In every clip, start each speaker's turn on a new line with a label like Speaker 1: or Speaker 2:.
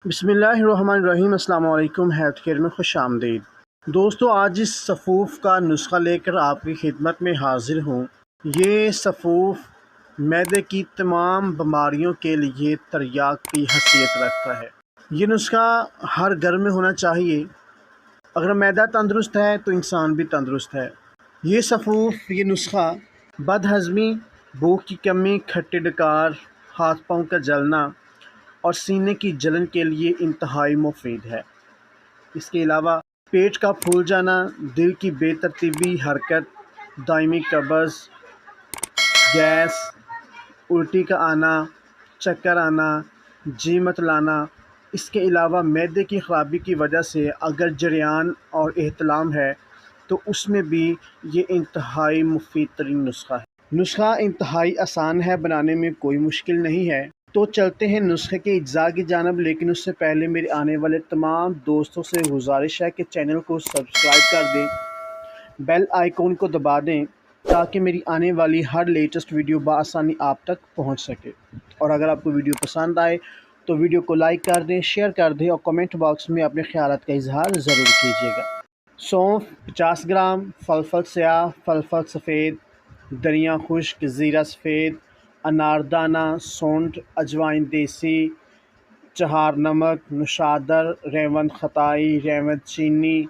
Speaker 1: बिस्मिल्लाहिर्रहमानिर्रहीम। अस्सलाम वालेकुम। हेल्थ केयर में खुश आमदीद। दोस्तों, आज इस सफ़ूफ़ का नुस्खा लेकर आपकी खिदमत में हाजिर हूँ। ये सफ़ूफ़ मैदे की तमाम बीमारियों के लिए तर्याक की हैसियत रखता है। ये नुस्खा हर घर में होना चाहिए। अगर मैदा तंदुरुस्त है तो इंसान भी तंदुरुस्त है। ये सफ़ूफ़, ये नुस्खा बदहज़मी, भूख की कमी, खट्टे डकार, हाथ पाँव का जलना और सीने की जलन के लिए इंतहाई मुफीद है। इसके अलावा पेट का फूल जाना, दिल की बेतरतीबी हरकत, दायमी कब्ज़, गैस, उल्टी का आना, चक्कर आना, जी मतलाना, इसके अलावा मैदे की ख़राबी की वजह से अगर जरियान और एहतलाम है तो उसमें भी ये इंतहाई मुफीद तरीन नुस्खा है। नुस्खा इंतहाई आसान है, बनाने में कोई मुश्किल नहीं है। तो चलते हैं नुस्खे के इज्ज़ा की जानब, लेकिन उससे पहले मेरे आने वाले तमाम दोस्तों से गुजारिश है कि चैनल को सब्सक्राइब कर दें, बेल आइकॉन को दबा दें ताकि मेरी आने वाली हर लेटेस्ट वीडियो बआसानी आप तक पहुंच सके। और अगर आपको वीडियो पसंद आए तो वीडियो को लाइक कर दें, शेयर कर दें और कमेंट बॉक्स में अपने ख्यालात का इजहार ज़रूर कीजिएगा। सौंफ 50 ग्राम, फलफल स्याह, फलफल सफ़ेद, दरिया खुश्क, ज़ीरा सफ़ेद, अनारदाना, सौंठ, अजवाइन देसी, चहार नमक, नशादर, रेवन खताई, रेवन चीनी,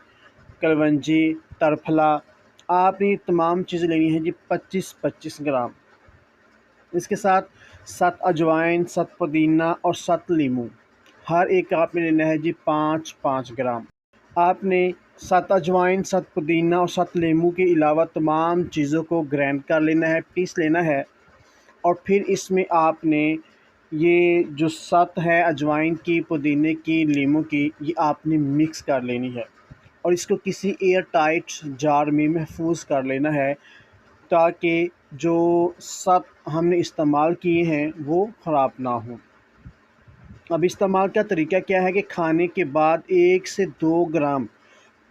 Speaker 1: कलवंजी, तरफला। आपने ये तमाम चीज़ें लेनी है जी 25-25 ग्राम। इसके साथ 7 अजवाइन, 7 पुदीना और 7 लीमू। हर एक आपने लेना है जी 5-5 ग्राम। आपने 7 अजवाइन, 7 पुदीना और 7 लीमू के अलावा तमाम चीज़ों को ग्राइंड कर लेना है, पीस लेना है। और फिर इसमें आपने ये जो 7 है अजवाइन की, पुदीने की, लीमू की, ये आपने मिक्स कर लेनी है और इसको किसी एयर टाइट जार में महफूज कर लेना है ताकि जो 7 हमने इस्तेमाल किए हैं वो ख़राब ना हों। अब इस्तेमाल का तरीका क्या है कि खाने के बाद 1 से 2 ग्राम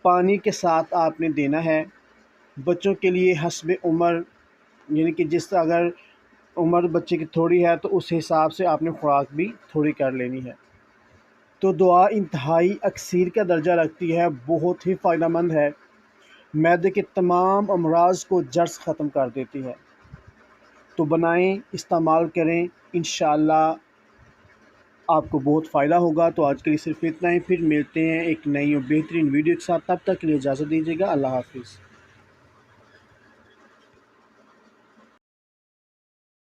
Speaker 1: पानी के साथ आपने देना है। बच्चों के लिए हस्ब उम्र, यानी कि अगर उम्र बच्चे की थोड़ी है तो उस हिसाब से आपने खुराक भी थोड़ी कर लेनी है। तो दुआ इंतहाई अक्सीर का दर्जा रखती है, बहुत ही फ़ायदेमंद है, मैदे के तमाम अमराज को जड़ से ख़त्म कर देती है। तो बनाएं, इस्तेमाल करें, इंशाअल्लाह आपको बहुत फ़ायदा होगा। तो आज के लिए सिर्फ इतना ही, फिर मिलते हैं एक नई और बेहतरीन वीडियो के साथ। तब तक के लिए इजाज़त दीजिएगा। अल्लाह हाफ़िज़।